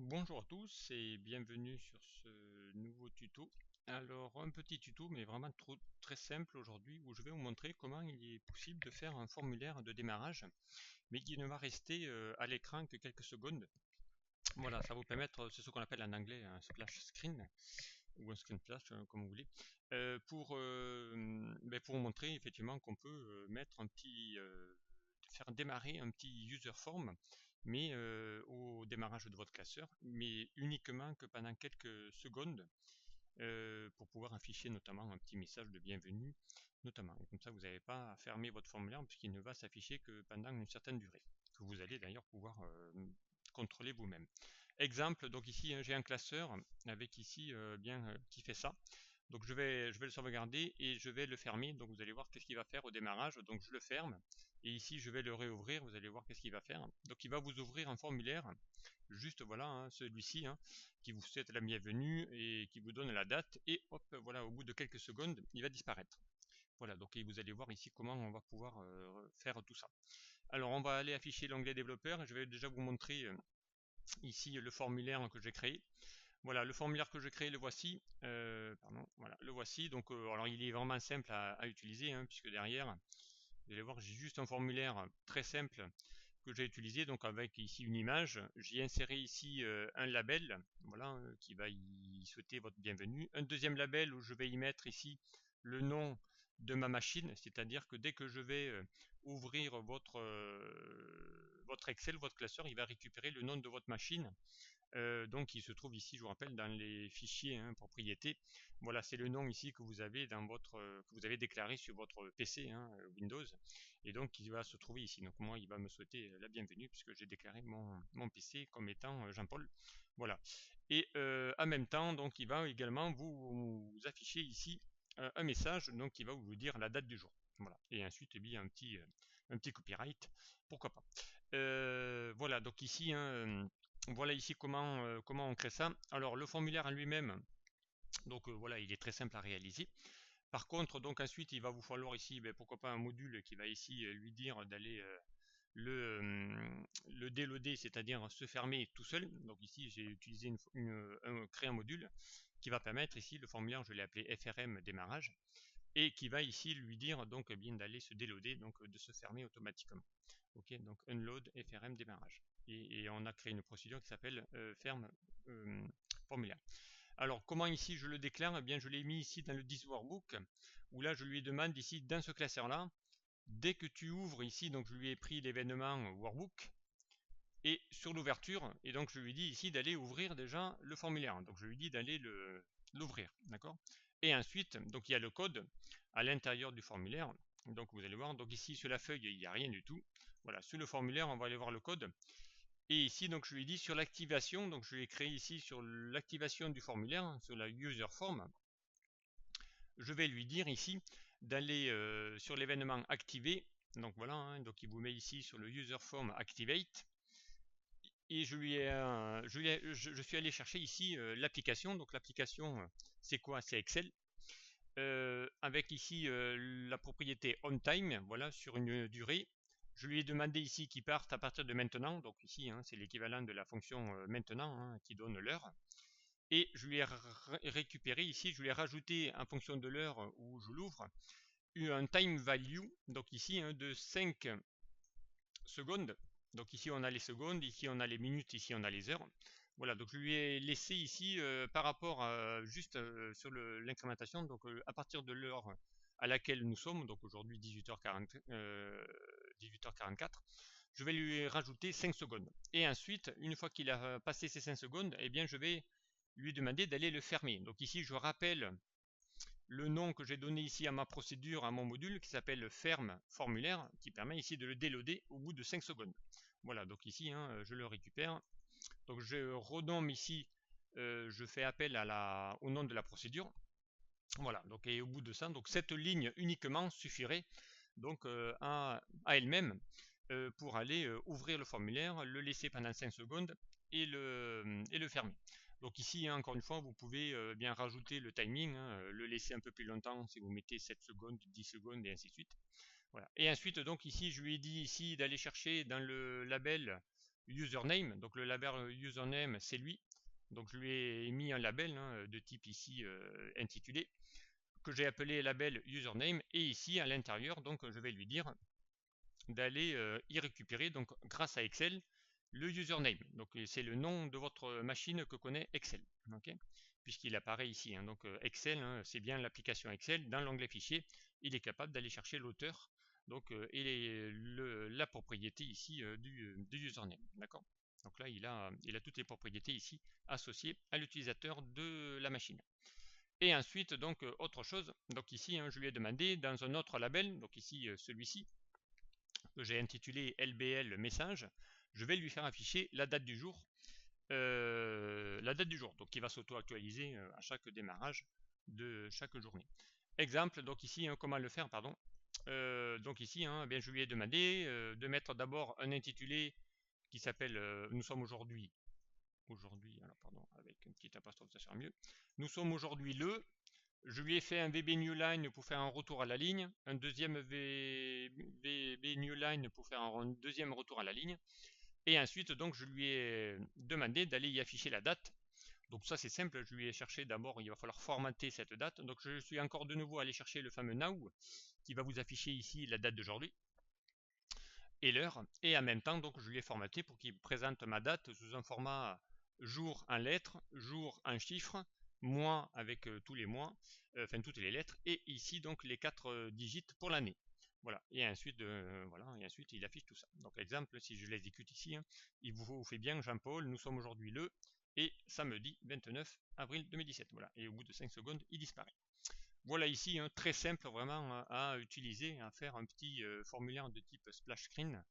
Bonjour à tous et bienvenue sur ce nouveau tuto. Alors un petit tuto mais vraiment très simple aujourd'hui où je vais vous montrer comment il est possible de faire un formulaire de démarrage mais qui ne va rester à l'écran que quelques secondes. Voilà, ça va vous permettre, c'est ce qu'on appelle en anglais un splash screen ou un screen splash comme vous voulez, pour vous montrer effectivement qu'on peut mettre un petit faire démarrer un petit user form mais au démarrage de votre classeur, mais uniquement que pendant quelques secondes pour pouvoir afficher notamment un petit message de bienvenue notamment. Et comme ça, vous n'avez pas à fermer votre formulaire puisqu'il ne va s'afficher que pendant une certaine durée, que vous allez d'ailleurs pouvoir contrôler vous-même. Exemple, donc ici j'ai un classeur avec ici qui fait ça. Donc je vais le sauvegarder et je vais le fermer. Donc vous allez voir qu'est-ce qu'il va faire au démarrage. Donc je le ferme et ici je vais le réouvrir. Vous allez voir qu'est-ce qu'il va faire. Donc il va vous ouvrir un formulaire, juste voilà, hein, celui-ci, hein, qui vous souhaite la bienvenue et qui vous donne la date. Et hop, voilà, au bout de quelques secondes, il va disparaître. Voilà, donc vous allez voir ici comment on va pouvoir faire tout ça. Alors on va aller afficher l'onglet développeur. Je vais déjà vous montrer ici le formulaire que j'ai créé. Voilà, le formulaire que j'ai créé, le voici. Pardon, voilà, le voici. Donc, alors il est vraiment simple à utiliser, hein, puisque derrière, vous allez voir, j'ai juste un formulaire très simple que j'ai utilisé. Donc, avec ici une image, j'ai inséré ici un label, voilà, qui va y souhaiter votre bienvenue. Un deuxième label où je vais y mettre ici le nom de ma machine, c'est-à-dire que dès que je vais ouvrir votre Excel, votre classeur, il va récupérer le nom de votre machine. Donc il se trouve ici, je vous rappelle, dans les fichiers hein, propriétés. Voilà, c'est le nom ici que vous avez dans que vous avez déclaré sur votre PC hein, Windows, et donc il va se trouver ici. Donc moi, il va me souhaiter la bienvenue puisque j'ai déclaré mon PC comme étant Jean-Paul. Voilà. Et en même temps, donc il va également vous afficher ici un message, donc qui va vous dire la date du jour. Voilà. Et ensuite, eh bien, un petit copyright, pourquoi pas. Voilà, donc ici, hein, voilà ici comment on crée ça. Alors le formulaire en lui-même, donc voilà, il est très simple à réaliser. Par contre, donc ensuite, il va vous falloir ici, pourquoi pas un module qui va ici lui dire d'aller le déloader, c'est-à-dire se fermer tout seul. Donc ici, j'ai utilisé créer un module qui va permettre ici, le formulaire, je l'ai appelé FRM démarrage, et qui va ici lui dire donc eh bien d'aller se déloader, donc de se fermer automatiquement. Ok, donc unload FRM démarrage. Et on a créé une procédure qui s'appelle ferme formulaire. Alors comment ici je le déclare? Eh bien je l'ai mis ici dans le this workbook où là je lui demande ici dans ce classeur là, dès que tu ouvres ici, donc je lui ai pris l'événement workbook et sur l'ouverture, et donc je lui dis ici d'aller ouvrir déjà le formulaire. Donc je lui dis d'aller l'ouvrir, d'accord? Et ensuite, donc il y a le code à l'intérieur du formulaire. Donc vous allez voir, donc ici sur la feuille, il n'y a rien du tout. Voilà, sur le formulaire, on va aller voir le code. Et ici, donc je lui dis sur l'activation, donc je l'ai créé ici sur l'activation du formulaire, sur la user form. Je vais lui dire ici d'aller sur l'événement activer. Donc voilà, hein, donc il vous met ici sur le user form activate. Et je suis allé chercher ici l'application. Donc l'application, c'est quoi? C'est Excel. Avec ici la propriété on-time, voilà, sur une durée. Je lui ai demandé ici qu'il parte à partir de maintenant. Donc ici, hein, c'est l'équivalent de la fonction maintenant hein, qui donne l'heure. Et je lui ai récupéré ici, je lui ai rajouté en fonction de l'heure où je l'ouvre, un time value, donc ici hein, de 5 secondes. Donc ici on a les secondes, ici on a les minutes, ici on a les heures. Voilà, donc je lui ai laissé ici par rapport à juste sur l'incrémentation, donc à partir de l'heure à laquelle nous sommes, donc aujourd'hui 18h44, je vais lui rajouter 5 secondes. Et ensuite, une fois qu'il a passé ces 5 secondes, eh bien je vais lui demander d'aller le fermer. Donc ici je rappelle le nom que j'ai donné ici à ma procédure, à mon module qui s'appelle ferme formulaire, qui permet ici de le déloader au bout de 5 secondes. Voilà, donc ici hein, je le récupère. Donc je renomme ici, je fais appel au nom de la procédure. Voilà, donc et au bout de ça, donc cette ligne uniquement suffirait donc à elle-même pour aller ouvrir le formulaire, le laisser pendant 5 secondes et le fermer. Donc ici, hein, encore une fois, vous pouvez bien rajouter le timing, hein, le laisser un peu plus longtemps si vous mettez 7 secondes, 10 secondes et ainsi de suite. Voilà. Et ensuite, donc ici, je lui ai dit ici d'aller chercher dans le label username. Donc le label username, c'est lui. Donc je lui ai mis un label de type ici intitulé, que j'ai appelé label username, et ici à l'intérieur, donc je vais lui dire d'aller y récupérer, donc grâce à Excel, le username. Donc c'est le nom de votre machine que connaît Excel, okay, puisqu'il apparaît ici. Donc Excel, c'est bien l'application Excel. Dans l'onglet fichier, il est capable d'aller chercher l'auteur, donc et la propriété ici du username. D'accord. Donc là, il a toutes les propriétés ici associées à l'utilisateur de la machine. Et ensuite, donc autre chose. Donc ici, je lui ai demandé dans un autre label, donc ici celui-ci, que j'ai intitulé LBL message, je vais lui faire afficher la date du jour, donc qui va s'auto-actualiser à chaque démarrage de chaque journée. Exemple, donc ici, comment le faire, pardon. Donc ici, bien, je lui ai demandé de mettre d'abord un intitulé qui s'appelle nous sommes aujourd'hui, alors pardon, avec une petite apostrophe, ça sera mieux. Nous sommes aujourd'hui le. Je lui ai fait un VB Newline pour faire un retour à la ligne, un deuxième VB Newline pour faire un deuxième retour à la ligne, et ensuite donc je lui ai demandé d'aller y afficher la date. Donc ça c'est simple, je lui ai cherché d'abord, il va falloir formater cette date. Donc je suis encore de nouveau allé chercher le fameux now qui va vous afficher ici la date d'aujourd'hui et l'heure, et en même temps donc je lui ai formaté pour qu'il présente ma date sous un format jour en lettres, jour en chiffres, mois avec tous les mois, enfin toutes les lettres, et ici donc les 4 digits pour l'année. Voilà, et ensuite il affiche tout ça. Donc exemple, si je l'exécute ici, il vous fait bien Jean-Paul, nous sommes aujourd'hui le et samedi 29 avril 2017. Voilà, et au bout de 5 secondes, il disparaît. Voilà ici, très simple vraiment à utiliser, à faire un petit formulaire de type splash screen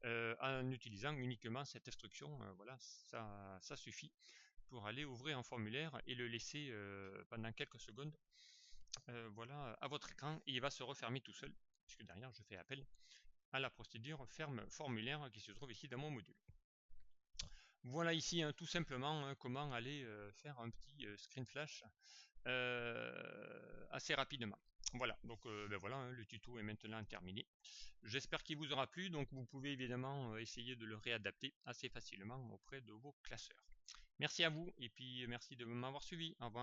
en utilisant uniquement cette instruction. Voilà, ça suffit pour aller ouvrir un formulaire et le laisser pendant quelques secondes voilà, à votre écran, et il va se refermer tout seul, puisque derrière je fais appel à la procédure ferme formulaire qui se trouve ici dans mon module. Voilà ici tout simplement comment aller faire un petit screen flash assez rapidement. Voilà, donc ben voilà, le tuto est maintenant terminé. J'espère qu'il vous aura plu, donc vous pouvez évidemment essayer de le réadapter assez facilement auprès de vos classeurs. Merci à vous, et puis merci de m'avoir suivi. Au revoir.